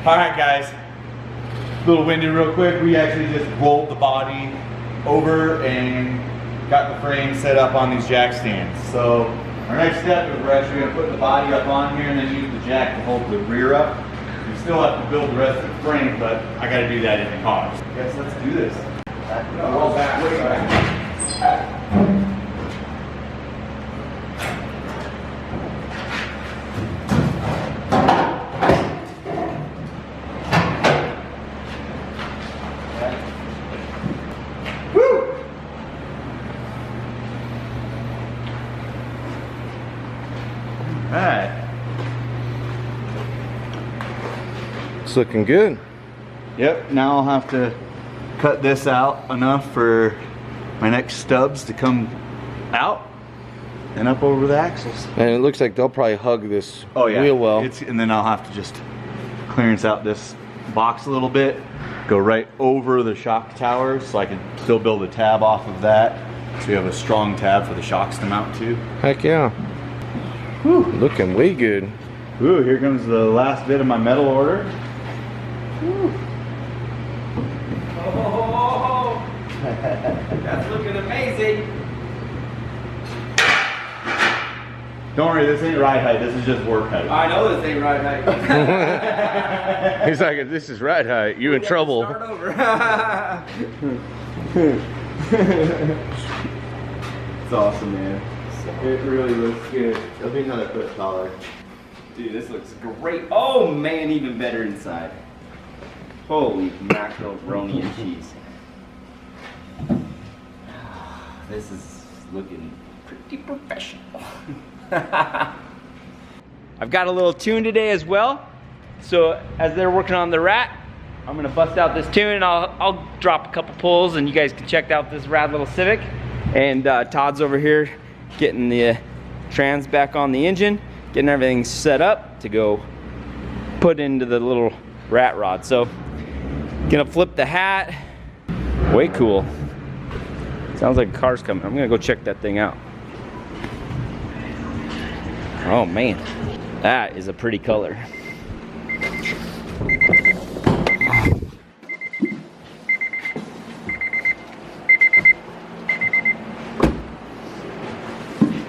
All right, guys. A little windy real quick. We actually just rolled the body over and got the frame set up on these jack stands. So our next step is we're actually going to put the body up on here and then use the jack to hold the rear up. We still have to build the rest of the frame, but I got to do that in the car. I guess let's do this. Roll back, way back. Alright. It's looking good. Yep, now I'll have to cut this out enough for my next stubs to come out and up over the axles. And it looks like they'll probably hug this yeah. wheel well. And then I'll have to just clearance out this box a little bit, go right over the shock tower so I can still build a tab off of that. So we have a strong tab for the shocks to mount to. Heck yeah. Whew, looking way good. Ooh, here comes the last bit of my metal order. Woo. Oh, that's looking amazing. Don't worry, this ain't ride height, this is just work height. I know this ain't right height. He's like, if this is ride height, you in trouble. Start over. It's awesome, man. It really looks good. Let me know how to put it taller. Dude, this looks great. Oh man, even better inside. Holy macaroni and cheese. This is looking pretty professional. I've got a little tune today as well. So as they're working on the rat, I'm gonna bust out this tune and I'll drop a couple pulls and you guys can check out this rad little Civic. And Todd's over here getting the trans back on the engine, getting everything set up to go put into the little rat rod. So gonna flip the hat. Way cool. Sounds like a car's coming. I'm gonna go check that thing out. Oh man, that is a pretty color.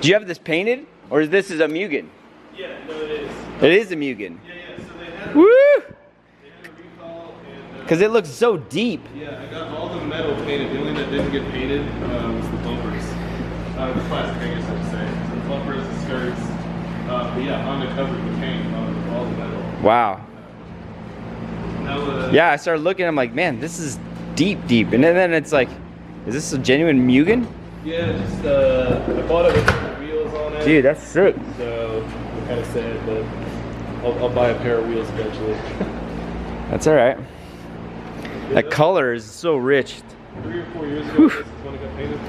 Do you have this painted, or is this a Mugen? Yeah, no, it is. It is a Mugen. Yeah, so they had, Woo! they had a recall and... Because it looks so deep. Yeah, I got all the metal painted. The only thing that didn't get painted was the bumpers. The plastic, I guess I should say. So the bumpers, the skirts. But yeah, on the cover of the paint, on all the metal. Wow. Now, Yeah, I started looking, I'm like, man, this is deep. And then it's like, is this a genuine Mugen? yeah, just I bought it with the wheels on it. Dude, that's sick. So I'm kind of sad, but I'll buy a pair of wheels eventually. That's all right. That color is so rich. 3 or 4 years ago, this is when it got painted.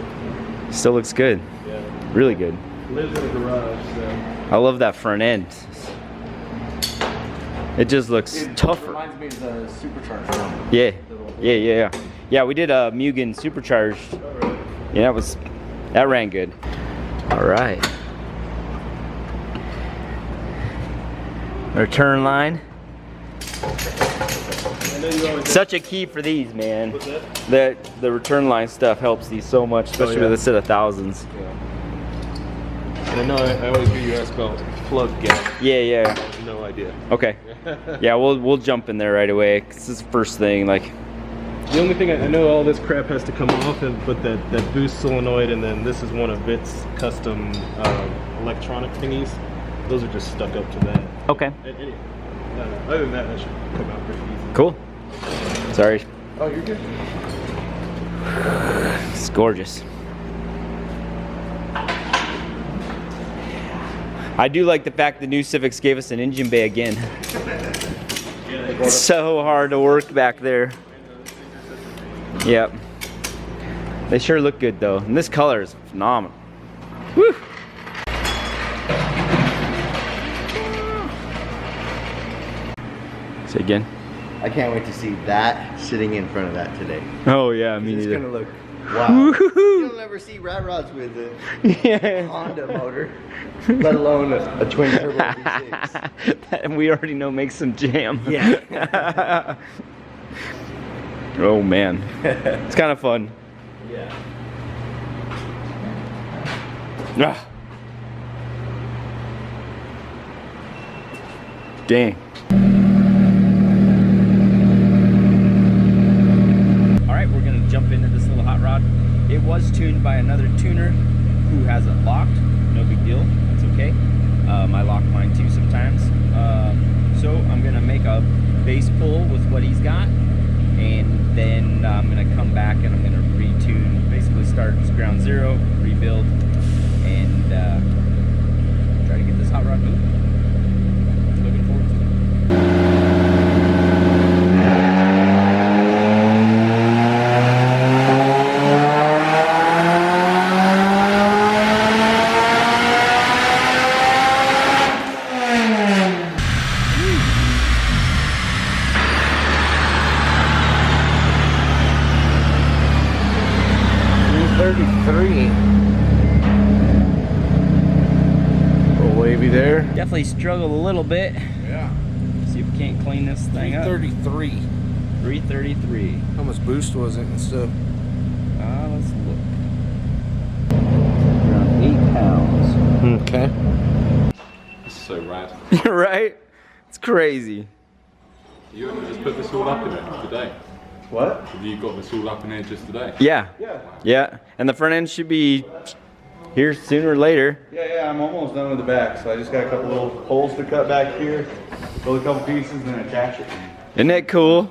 Still looks good. Yeah. Really good. Lives in a garage, so. I love that front end. It just looks tougher. Reminds me of the supercharged. Yeah. Yeah, we did a Mugen supercharged. Oh, really? Yeah, that ran good. All right. Return line. I know you always Such a key for these, man. What's that? The return line stuff helps these so much, especially yeah. with a set of thousands. And I know I always hear you ask about plug gap. Yeah. I have no idea. Okay. Yeah, we'll jump in there right away. 'Cause this is the first thing. Like, The only thing I know, all this crap has to come off, but that boost solenoid, and then this is one of its custom electronic thingies. Those are just stuck up to that. okay, And other than that should come out pretty easy. cool. Sorry, Oh, you're good. it's gorgeous. I do like the fact the new Civics gave us an engine bay again. It's so hard to work back there. Yep. They sure look good though. And this color is phenomenal. Woo! Say again. I can't wait to see that sitting in front of that today. Oh yeah, me It's neither. gonna look Wow. You'll never see rat rods with a Yeah. Honda motor, let alone a twin turbo V6. And we already know makes some jam. Yeah. Oh man, it's kind of fun. Yeah. Ah. Dang. All right, we're gonna jump into this little hot rod. It was tuned by another tuner who has it locked. No big deal, that's okay. I lock mine too sometimes. So I'm gonna make a base pull with what he's got, and then I'm gonna come back and I'm gonna retune, basically start at ground zero, rebuild, and try to get this hot rod moving. Looking forward to it. There. Definitely struggled a little bit. Yeah. See if we can't clean this thing up. 333. 333. How much boost was it and stuff? Let's look. Around 8 pounds. Okay. This is so rad. Right? It's crazy. You only just put this all up in it today. What? Have you got this all up in here just today? Yeah. Yeah. Yeah. And the front end should be here sooner or later. Yeah, I'm almost done with the back, so I just got a couple little holes to cut back here, build a couple pieces, and then attach it. Isn't that cool?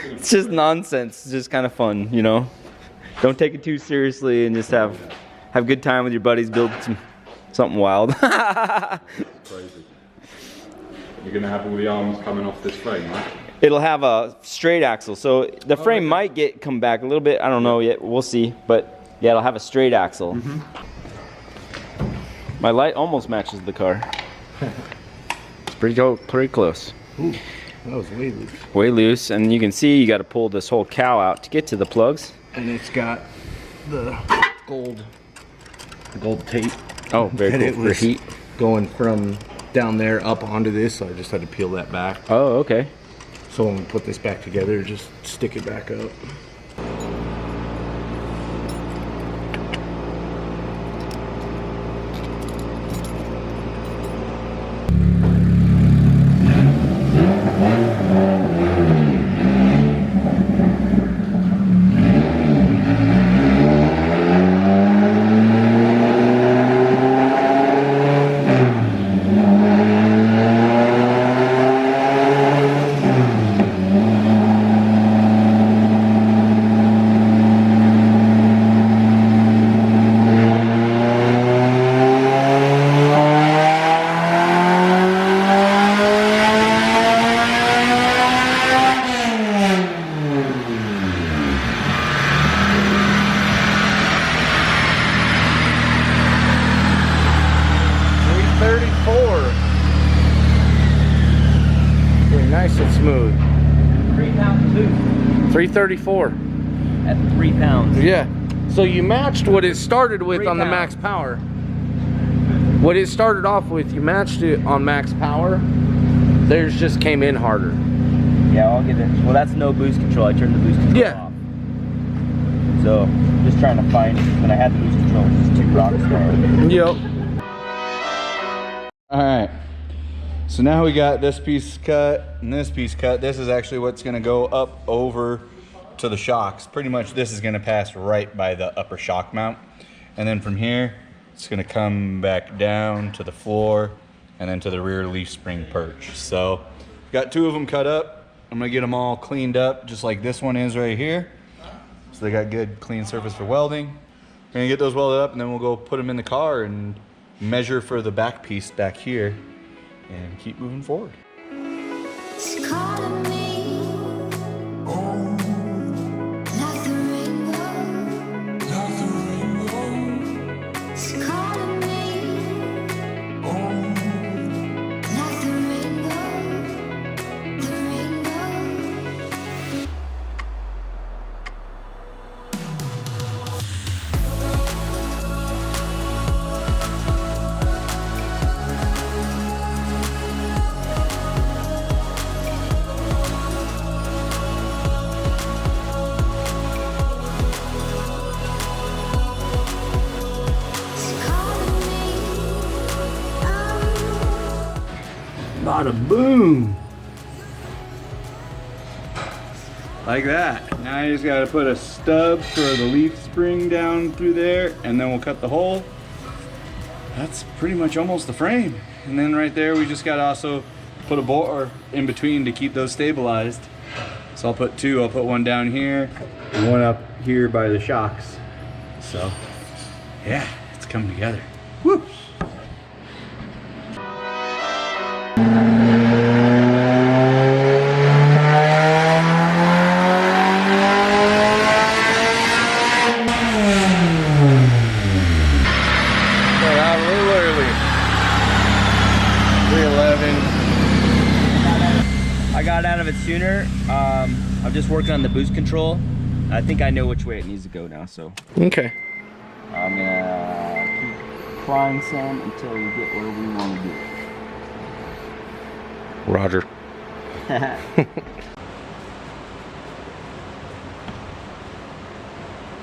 It's just nonsense. It's just kind of fun, you know? Don't take it too seriously and just have a good time with your buddies, build something wild. Crazy. You're gonna have all the arms coming off this frame, right? It'll have a straight axle, so the frame might come back a little bit. I don't know yet. We'll see, but yeah, it'll have a straight axle. My light almost matches the car. It's pretty close. Ooh, that was way loose. Way loose, and you can see you got to pull this whole cow out to get to the plugs. And it's got the gold tape. Oh, very And cool it for was heat. going from down there up onto this, so I just had to peel that back. Oh, okay. So when we put this back together, just stick it back up. Nice and smooth. 3 pounds too. 334. At 3 pounds. Yeah. So you matched what it started with 3 on the pounds. max power. What it started off with, you matched it on max power. Theirs just came in harder. Yeah, I'll get it. Well, that's no boost control. I turned the boost control off. So, just trying to find when I had the boost control, it was just 2 rocks there. Yep. All right. So now we got this piece cut and this piece cut. This is actually what's gonna go up over to the shocks. Pretty much this is gonna pass right by the upper shock mount. And then from here, it's gonna come back down to the floor and then to the rear leaf spring perch. So got 2 of them cut up. I'm gonna get them all cleaned up just like this one is right here. So they got good clean surface for welding. We're gonna get those welded up and then we'll go put them in the car and measure for the back piece back here and keep moving forward. It's calling me, like the rainbow. It's calling me, like the rainbow. Bada boom. Like that. Now you just gotta put a stub for the leaf spring down through there, and then we'll cut the hole. That's pretty much almost the frame. And then right there, we just gotta also put a bore in between to keep those stabilized. So I'll put two. I'll put one down here and one up here by the shocks. So yeah, it's coming together. Woo! I got out of it sooner. I'm just working on the boost control. I think I know which way it needs to go now, so. Okay. I'm gonna keep flying some until we get where we want to get. Roger.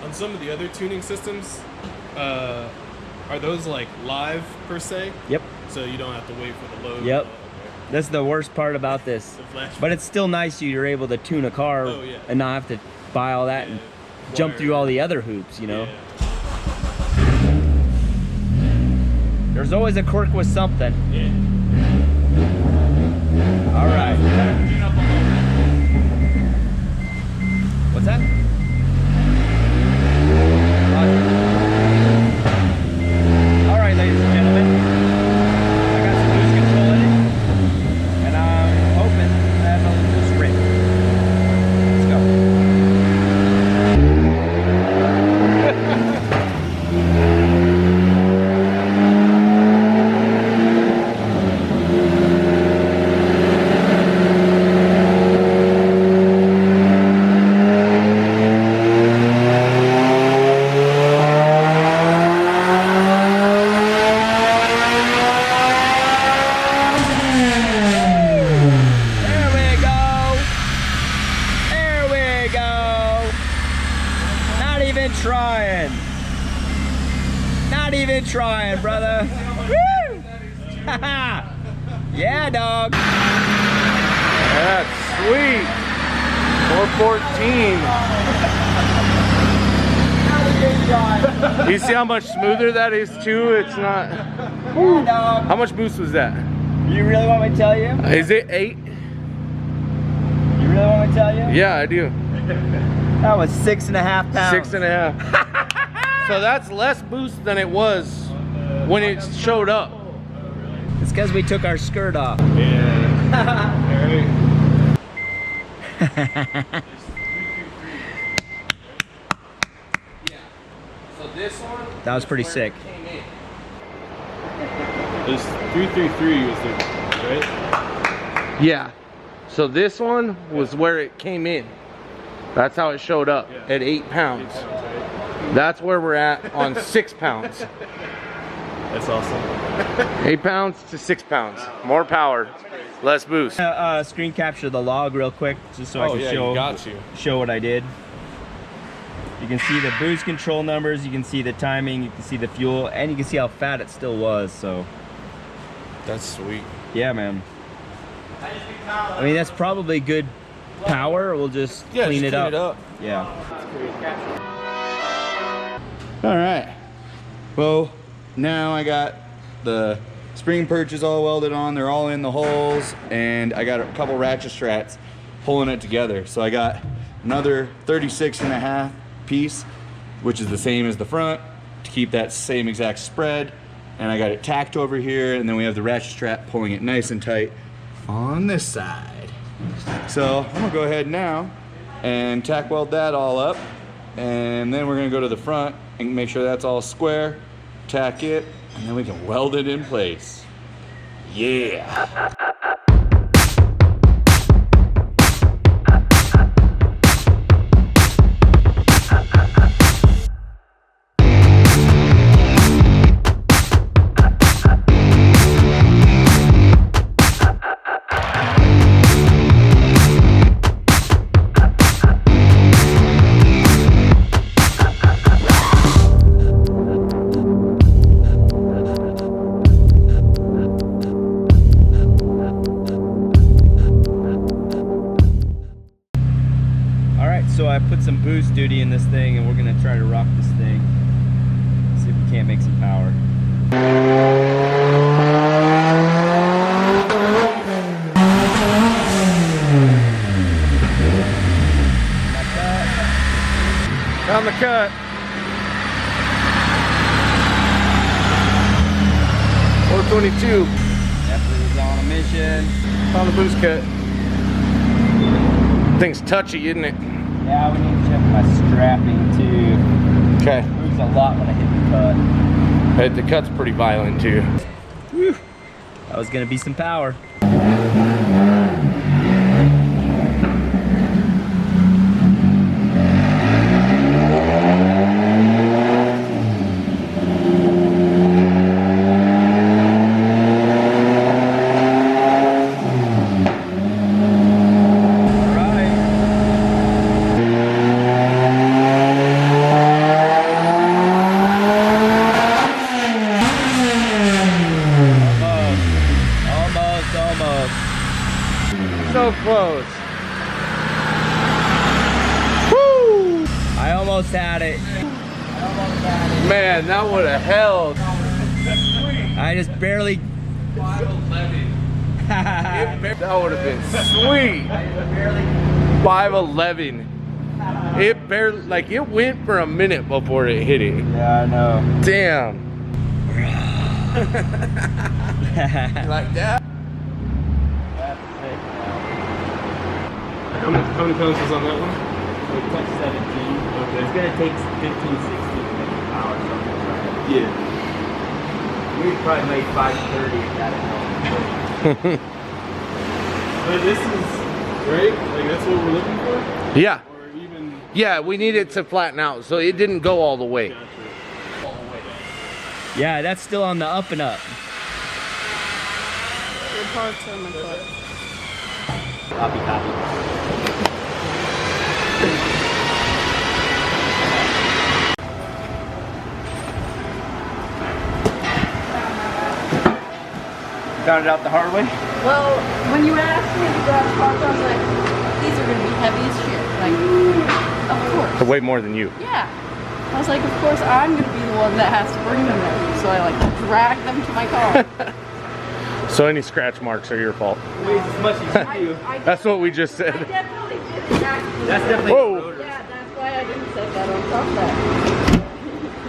On some of the other tuning systems, are those like live per se? Yep. So you don't have to wait for the load? Yep. Okay. That's the worst part about this. The flash. But it's still nice you're able to tune a car Oh, yeah. and not have to buy all that and jump through all the other hoops, you know? Yeah. There's always a quirk with something. Yeah. All right. What's that? All right, ladies and gentlemen. I got some boost control in it. And I'm hoping that'll just rip. Let's go. Trying, brother. Woo! Yeah, dog. That's sweet. 414. You see how much smoother that is too? It's not. Yeah, dog. How much boost was that? You really want me to tell you? Is it 8? You really want me to tell you? Yeah, I do. That was 6.5 pounds. 6.5. So that's less boost than it was when it showed up. It's because we took our skirt off. So this one? That was pretty sick. There's 333 was the, right? Yeah. So this one was where it came in. That's how it showed up at 8 pounds. That's where we're at on 6 pounds. That's awesome. 8 pounds to 6 pounds. More power, less boost. Screen capture the log real quick, just so I can show what I did. You can see the boost control numbers, you can see the timing, you can see the fuel, and you can see how fat it still was. So That's sweet. yeah, man. I mean, that's probably good power. We'll just clean it up. Yeah. All right. Well, now I got the spring perches all welded on. They're all in the holes, and I got a couple ratchet strats pulling it together. So I got another 36.5 piece, which is the same as the front, to keep that same exact spread. And I got it tacked over here, and then we have the ratchet strap pulling it nice and tight on this side. So I'm gonna go ahead now and tack weld that all up, and then we're gonna go to the front and make sure that's all square, tack it, and then we can weld it in place. Yeah. boost duty in this thing, and we're gonna try to rock this thing. See if we can't make some power. On the cut. 422. Definitely was on a mission. On the boost cut. Thing's touchy, isn't it? Yeah, we need to check my strapping too. Okay. Moves a lot when I hit the cut. The cut's pretty violent too. Whew. That was gonna be some power. So close. Woo! I almost had it. Man, that would have held. I just barely. That would have been sweet. 511. It barely, like, it went for a minute before it hit it. Yeah, I know. Damn. Like that? How many pounds was on that one? We touched 17. Okay. It's gonna take 15, 16 to make the power something, right? Yeah. We'd probably make 530 if that had helped. But this is great. Like that's what we're looking for. Yeah. Or even. Yeah, we need it to flatten out, so it didn't go all the way. Gotcha. Yeah, that's still on the up and up. Good parts on my foot. Copy, copy. Got it out the hard way? Well, when you asked me to grab parts, I was like, these are going to be heavy as shit. Like, of course. Way more than you. Yeah. I was like, of course I'm going to be the one that has to bring them there. So I like dragged them to my car. So any scratch marks are your fault. Weighs as much as you do. That's what we just I said. definitely didn't actually. That's definitely Whoa. the rotors. Yeah, that's why I didn't say that on top of that.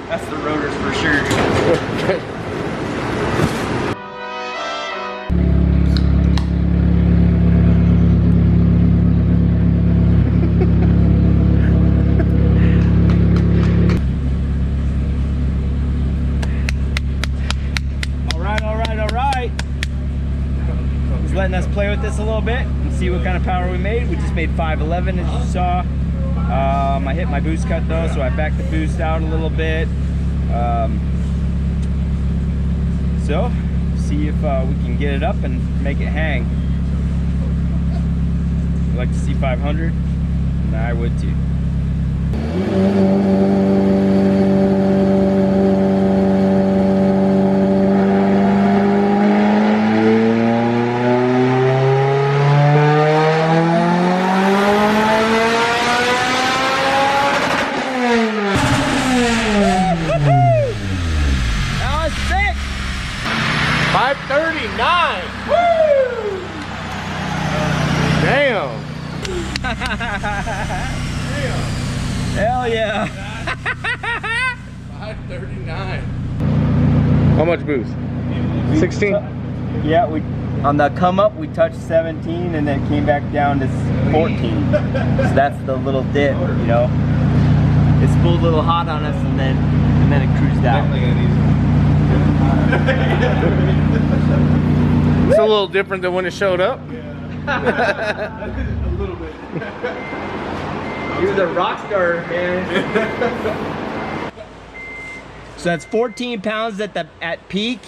That's the rotors for sure. Letting us play with this a little bit and see what kind of power we made. We just made 511 as you saw. I hit my boost cut though, so I backed the boost out a little bit. So see if we can get it up and make it hang. I'd like to see 500, and I would too. Hell yeah. 539. How much boost? 16? Yeah, we on the come up we touched 17 and then came back down to 14. So that's the little dip, you know. It spooled a little hot on us and then it cruised out. It's a little different than when it showed up. A little bit. You're the rock star, man. So that's 14 pounds at peak,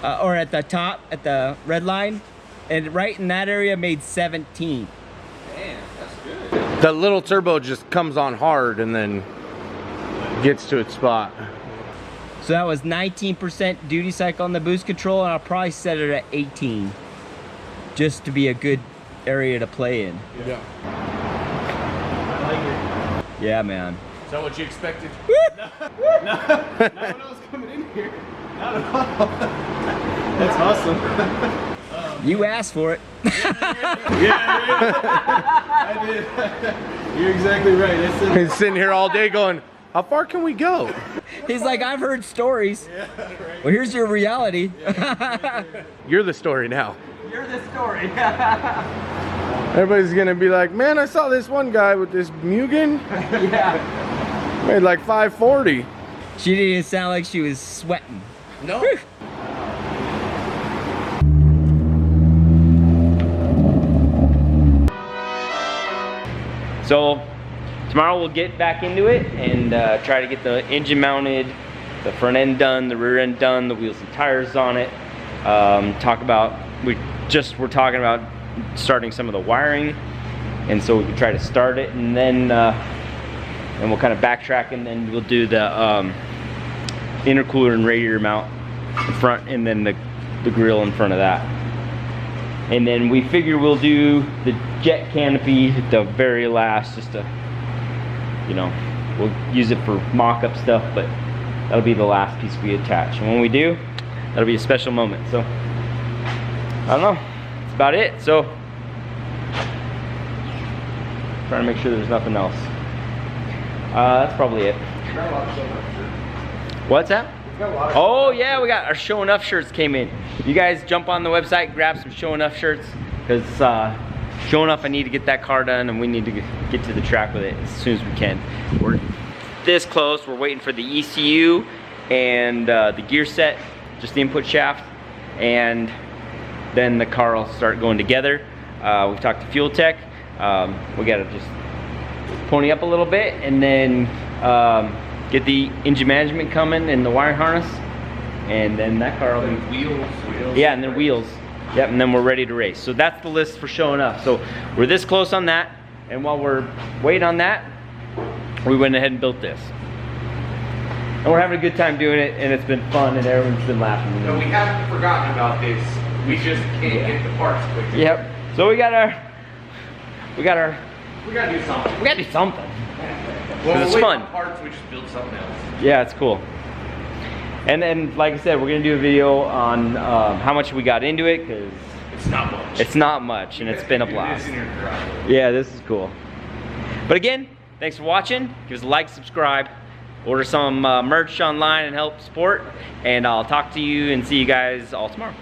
or at the top, at the red line, and right in that area made 17. Man, that's good. The little turbo just comes on hard and then gets to its spot. So that was 19% duty cycle on the boost control, and I'll probably set it at 18, just to be a good area to play in. Yeah. Yeah, man. Is that what you expected? Not when I was coming in here. Not at all. That's awesome. You asked for it. Yeah, I did. You're exactly right. That's it. He's sitting here all day going, how far can we go? He's like, I've heard stories. Yeah, right. Well, here's your reality. You're the story now. You're the story. Everybody's gonna be like, man, I saw this one guy with this Mugen. Yeah. Made like 540. She didn't even sound like she was sweating. No. So tomorrow we'll get back into it and try to get the engine mounted, the front end done, the rear end done, the wheels and tires on it. We're talking about starting some of the wiring, and so we can try to start it, and then we'll kind of backtrack, and then we'll do the intercooler and radiator mount in front, and then the grill in front of that. And then we figure we'll do the jet canopy at the very last, just to, you know, we'll use it for mock-up stuff, but that'll be the last piece we attach. And when we do, that'll be a special moment. So, I don't know, that's about it. So, trying to make sure there's nothing else. That's probably it. What's that? Oh yeah, we got our Sho'nuff shirts came in. You guys jump on the website, grab some Sho'nuff shirts, because Sho'nuff, I need to get that car done, and we need to get to the track with it as soon as we can. We're this close. We're waiting for the ECU and the gear set, just the input shaft, and then the car will start going together. We've talked to Fuel Tech. We gotta just pony up a little bit, and then get the engine management coming and the wiring harness, and then that car will be Wheels. yeah, and then wheels. Yep, and then we're ready to race. So that's the list for Sho'nuff. So we're this close on that, and while we're waiting on that, we went ahead and built this. And we're having a good time doing it, and it's been fun, and everyone's been laughing. No, we haven't forgotten about this. We just can't get the parts quickly. Yep. So we gotta We gotta do something. we gotta do something. Well, it's fun. Parts, we just build something else. Yeah, it's cool. And then, like I said, we're gonna do a video on how much we got into it, because It's not much. it's not much, and it's been a blast. In your garage. Yeah, this is cool. But again, thanks for watching. Give us a like, subscribe, order some merch online and help support. And I'll talk to you and see you guys all tomorrow.